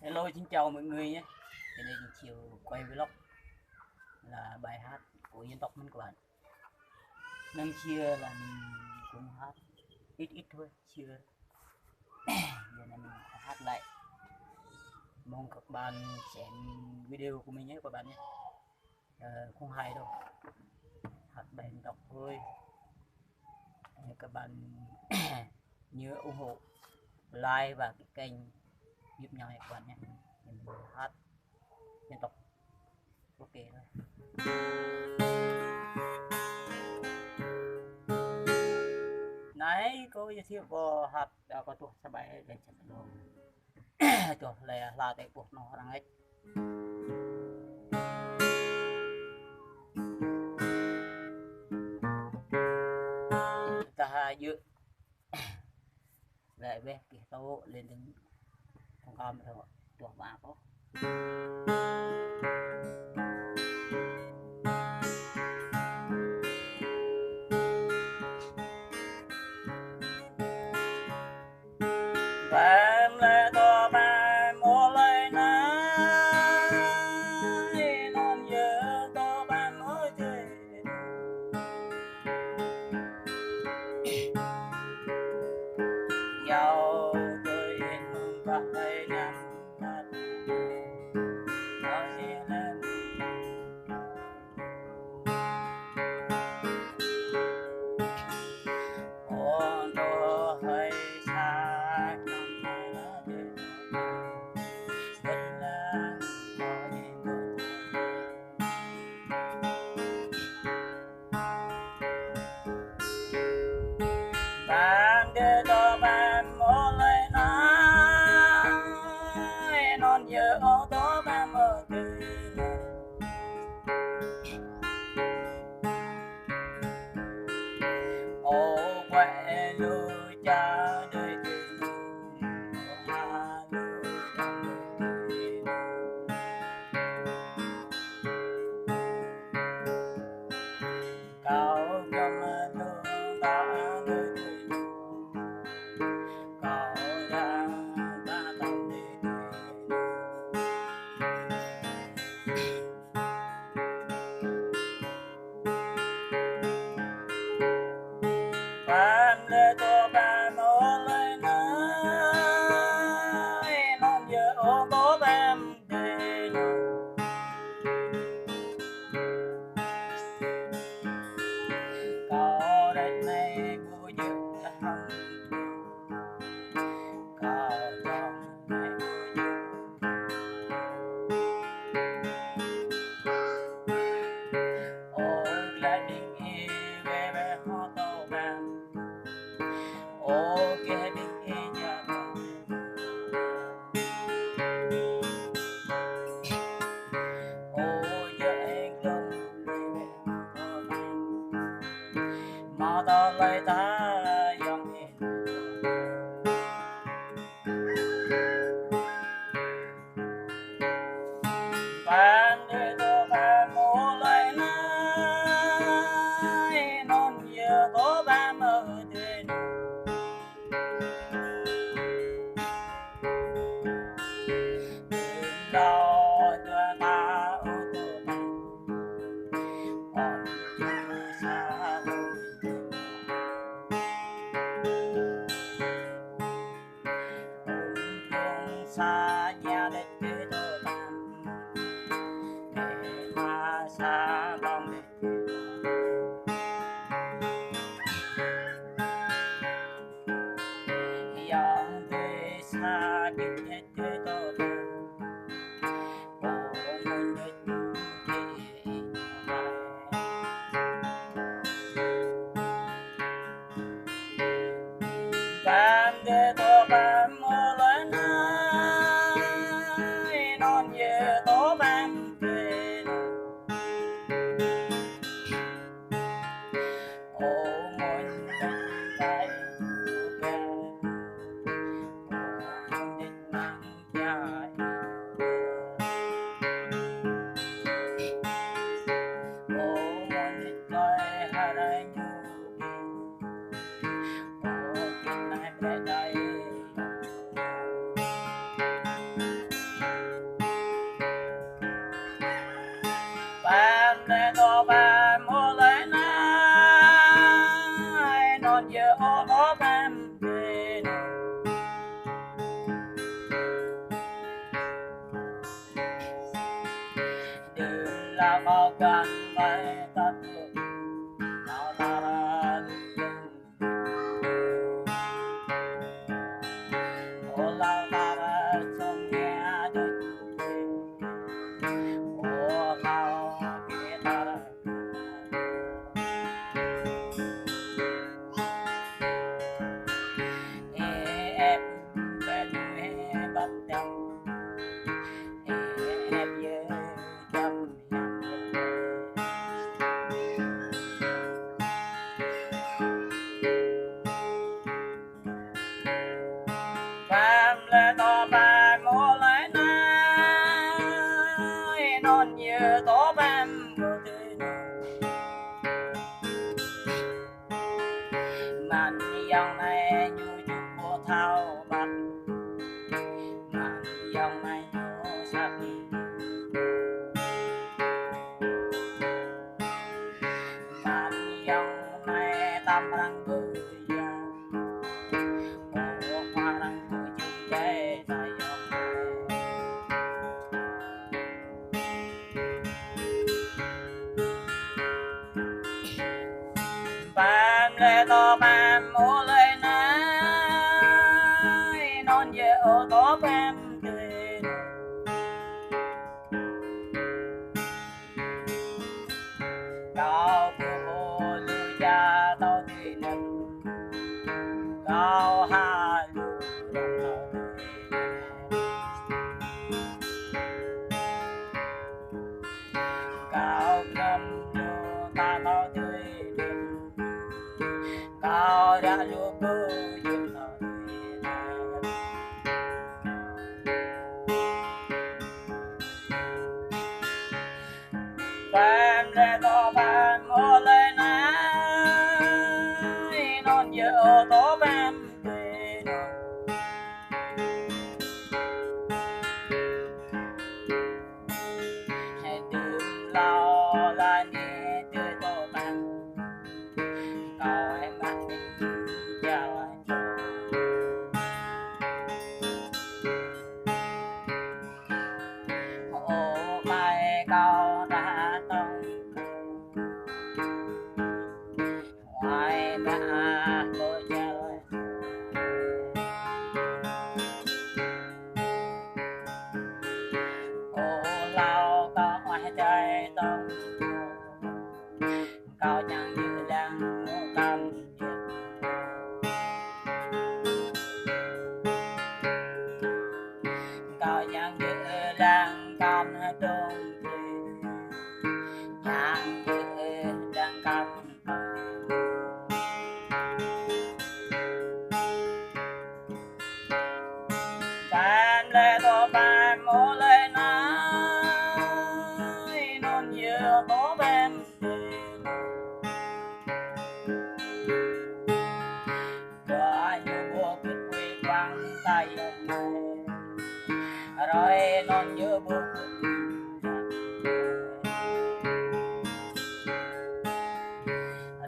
Hello, xin chào mọi người nhé. Thì đây là chiều quay vlog là bài hát của dân tộc mình các bạn. Năm chia là mình cũng hát ít ít thôi, chưa. Giờ này mình hát lại. Mong các bạn xem video của mình nhé các bạn nhé. Không hay đâu, hát bài dân tộc thôi. Các bạn nhớ ủng hộ like và cái kênh giúp nhau các bạn nhé. Mình hát dân tộc ok thôi. Nãy cô giới thiệu có hạt có tuh sabay để chặt đồ tuh là tại buộc nó đang ấy ta dự lại về cái tàu lên đến phòng cam rồi tuh mà có em lệ to em ô lấy nái non nhớ to em ơi thế giàu tôi mừng cả hai năm đã có gì lên ôn đồ hay xa trong hai lá đời vẫn là có gì một bạn để cho bạn ô lấy nái non nhớ ô tô em ở từ ô quẹ lưu cha đời tình ô hà lưu trong đời cao cầm lưu ta đời tình cao ra ta tâm đi bạn để cho bạn ô lấy nái non nhớ ô tô em đến có đất này vui như hằng có trong này vui ô lại bình yên về về họ tàu bạn ô kia bình yên nhà bạn ô giờ anh luôn về họ bạn mà ta lại ta dòng hiền bạn để cho bạn ô lại nái non nhớ có bạn ở trên đào tua ta ô tô bạn còn chưa xa rồi không xa nhà đất kế tôi bạn để mà xa lòng đất dòng về xa biết hết kế tôi bạn ô muốn đất kế bạn để tôi bạn mơ lên nái non nhớ tố bạn về ô muốn đất tay ca ô muốn đất nắng dài ô muốn đất lời hà anh ô kinh này về đây là bao gan mai ta được nào ta ra ô lao ta ra sông nghe được ô lao kia ta ra em bên bắt đầu em nhớ tâm Phạm lệ to ba ngô lại nay non như to bám ngô tươi màn dòng này như chụp bộ thao bạc màn dòng này như sắp màn dòng này tam răng bự Phạm lệ to bám ô lên ai non về ô to bám tươi cao cô lưu cha tao tươi nâng cao hà lưu tao cao ngâm lưu ta tao tươi nâng cao đã lưu bưu dương tao Phạm lệ to bám ô lên ai non về ô to bám tươi đừng lo là nhẹ tươi to bám cao em bắt cha lại ô mai cao đã tông ngoài đã tôi chơi ô lao có ngoài chơi tông cao chẳng như đang cầm cao chẳng như đang cầm đông chẳng như đang cầm Phạm lệ to bám ô lên ai non nhiều to bám có như bộ quyết quy quăng tay ông rồi non như bộ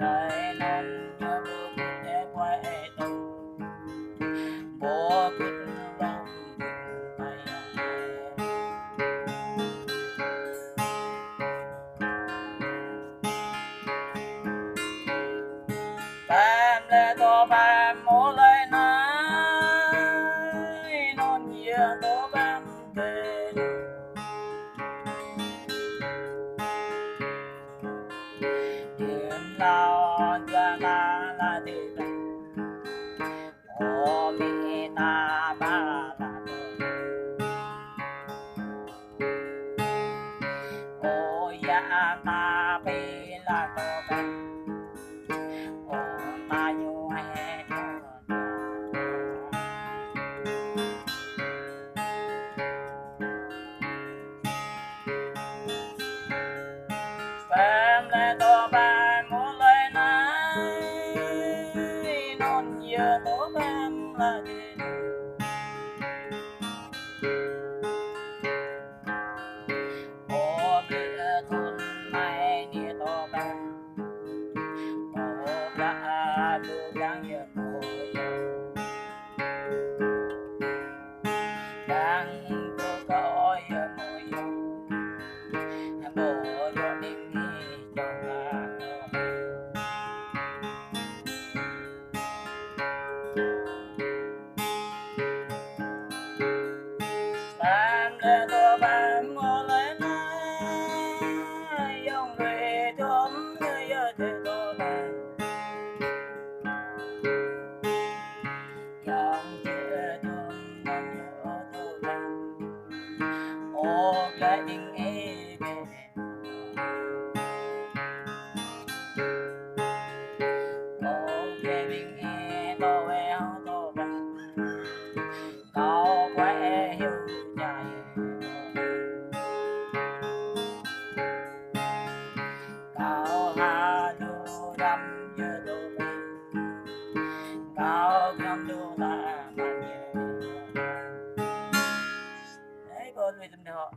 rồi non như bộ quyết quay tung bộ quyết lòng tay ông Phạm lệ to bám ô lên ai non nhiều to bám tươi lô ta mà nhớ đấy con về tụi họ